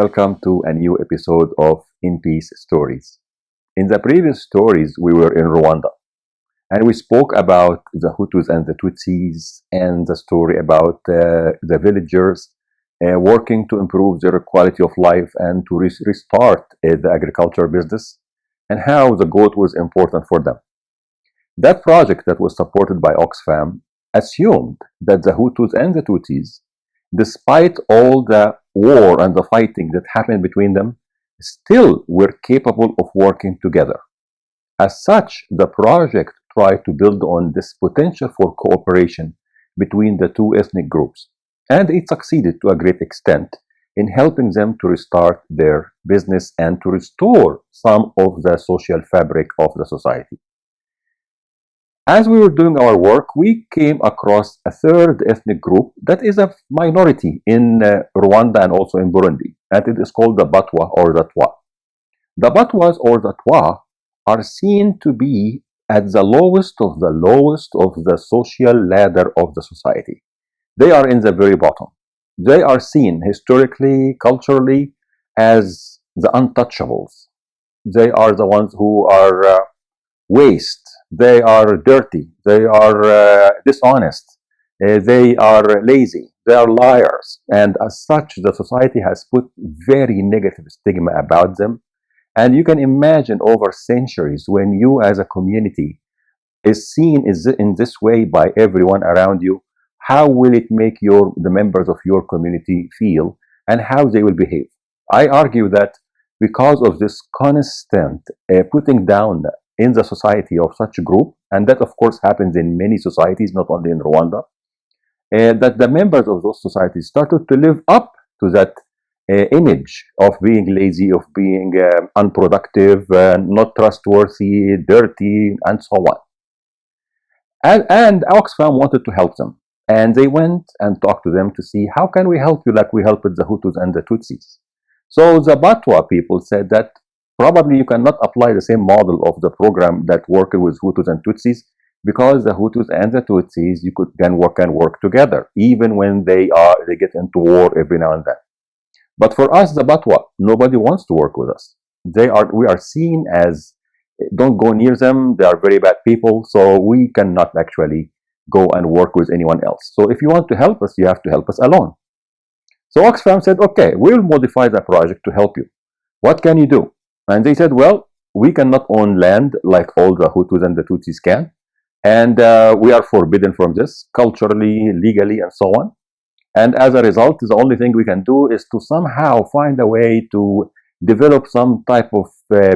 welcome to a new episode of In Peace Stories. In the previous stories, we were in Rwanda and we spoke about the Hutus and the Tutsis and the story about the villagers working to improve their quality of life and to restart the agriculture business and how the goat was important for them. That project that was supported by Oxfam assumed that the Hutus and the Tutsis, despite all the war and the fighting that happened between them, still were capable of working together. As such, the project tried to build on this potential for cooperation between the two ethnic groups, and it succeeded to a great extent in helping them to restart their business and to restore some of the social fabric of the society. As we were doing our work, we came across a third ethnic group that is a minority in Rwanda and also in Burundi, and it is called the Batwa or the Twa. The Batwas or the Twa are seen to be at the lowest of the social ladder of the society. They are in the very bottom. They are seen historically, culturally, as the untouchables. They are the ones who are waste. They are dirty. They are dishonest. They are lazy. They are liars. And as such, the society has put very negative stigma about them. And you can imagine over centuries when you as a community is seen in this way by everyone around you, how will it make the members of your community feel and how they will behave? I argue that because of this constant putting down in the society of such a group, and that of course happens in many societies, not only in Rwanda, that the members of those societies started to live up to that image of being lazy, of being unproductive, not trustworthy, dirty, and so on. And Oxfam wanted to help them. And they went and talked to them to see how can we help you like we helped the Hutus and the Tutsis. So the Batwa people said that probably you cannot apply the same model of the program that worked with Hutus and Tutsis because the Hutus and the Tutsis can work together even when they get into war every now and then. But for us, the Batwa, nobody wants to work with us. We are seen as don't go near them. They are very bad people, so we cannot actually go and work with anyone else. So if you want to help us, you have to help us alone. So Oxfam said, okay, we'll modify the project to help you. What can you do? And they said, well, we cannot own land like all the Hutus and the Tutsis can. And we are forbidden from this culturally, legally, and so on. And as a result, the only thing we can do is to somehow find a way to develop some type of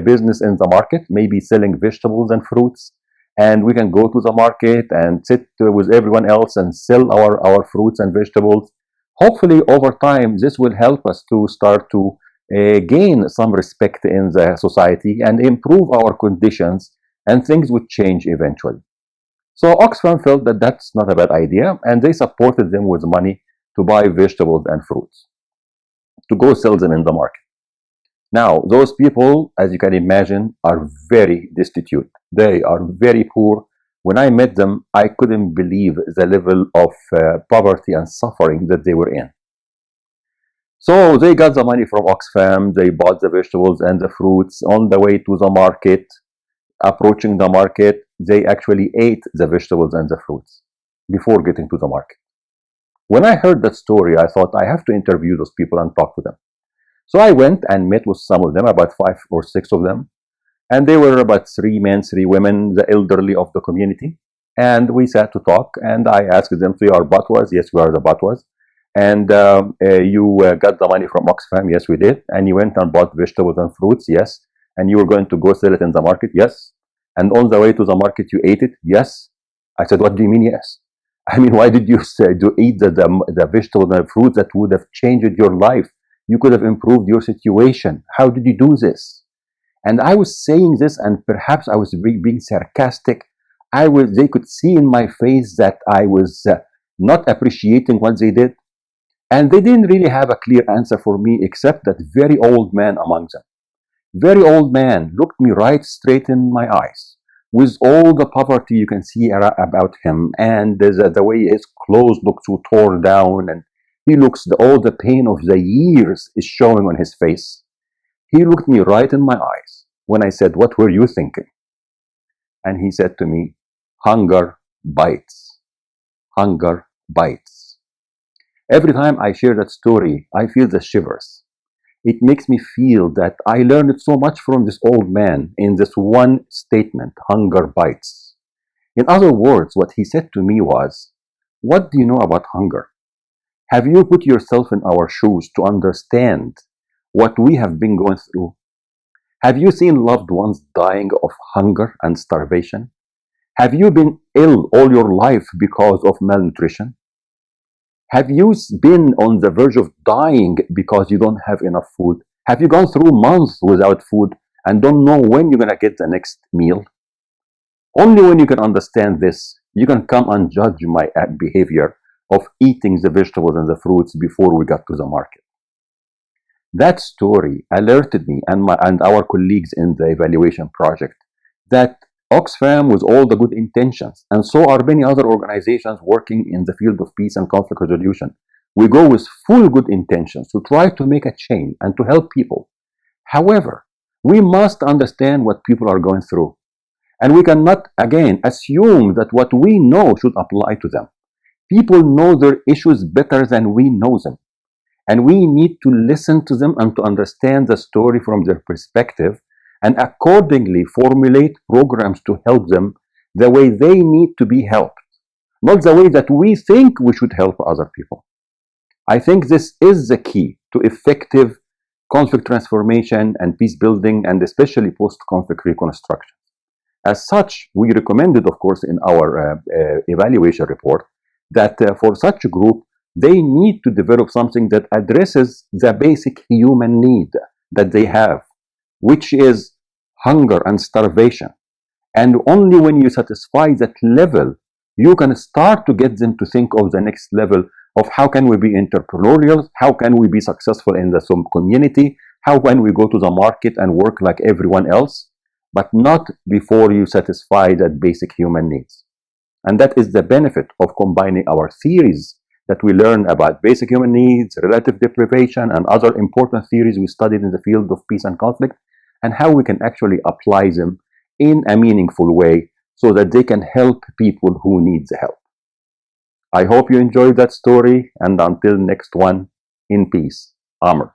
business in the market, maybe selling vegetables and fruits. And we can go to the market and sit with everyone else and sell our fruits and vegetables. Hopefully, over time, this will help us to start to gain some respect in the society and improve our conditions, and things would change eventually. So Oxfam felt that that's not a bad idea, and they supported them with money to buy vegetables and fruits to go sell them in the market. Now, those people, as you can imagine, are very destitute. They are very poor. When I met them, I couldn't believe the level of poverty and suffering that they were in. So they got the money from Oxfam, they bought the vegetables and the fruits. On the way to the market, approaching the market, they actually ate the vegetables and the fruits before getting to the market. When I heard that story, I thought I have to interview those people and talk to them. So I went and met with some of them, about 5 or 6 of them. And they were about 3 men, 3 women, the elderly of the community. And we sat to talk, and I asked them, so you are Batwas? Yes, we are the Batwas. And you got the money from Oxfam? Yes, we did. And you went and bought vegetables and fruits? Yes. And you were going to go sell it in the market? Yes. And on the way to the market, you ate it? Yes. I said, what do you mean, yes? I mean, why did you eat the vegetables and fruits that would have changed your life? You could have improved your situation. How did you do this? And I was saying this, and perhaps I was being sarcastic. They could see in my face that I was not appreciating what they did. And they didn't really have a clear answer for me, except that very old man among them. Very old man looked me right straight in my eyes, with all the poverty you can see about him, and the way his clothes looked so torn down, and He looks, all the pain of the years is showing on his face. He looked me right in my eyes when I said, "What were you thinking?" And he said to me, "Hunger bites. Hunger bites." Every time I share that story, I feel the shivers. It makes me feel that I learned so much from this old man in this one statement: hunger bites. In other words, what he said to me was, "What do you know about hunger? Have you put yourself in our shoes to understand what we have been going through? Have you seen loved ones dying of hunger and starvation? Have you been ill all your life because of malnutrition? Have you been on the verge of dying because you don't have enough food? Have you gone through months without food and don't know when you're going to get the next meal?" Only when you can understand this, you can come and judge my behavior of eating the vegetables and the fruits before we got to the market. That story alerted me and our colleagues in the evaluation project that Oxfam, with all the good intentions, and so are many other organizations working in the field of peace and conflict resolution, we go with full good intentions to try to make a change and to help people. However, we must understand what people are going through. And we cannot, again, assume that what we know should apply to them. People know their issues better than we know them. And we need to listen to them and to understand the story from their perspective and accordingly formulate programs to help them the way they need to be helped, not the way that we think we should help other people. I think this is the key to effective conflict transformation and peace building, and especially post-conflict reconstruction. As such, we recommended, of course, in our evaluation report that for such a group, they need to develop something that addresses the basic human need that they have, which is hunger and starvation. And only when you satisfy that level, you can start to get them to think of the next level of how can we be entrepreneurial, how can we be successful in the community, how can we go to the market and work like everyone else, but not before you satisfy that basic human needs. And that is the benefit of combining our theories that we learn about basic human needs, relative deprivation, and other important theories we studied in the field of peace and conflict, and how we can actually apply them in a meaningful way so that they can help people who need the help. I hope you enjoyed that story, and until next one, in peace. Amr.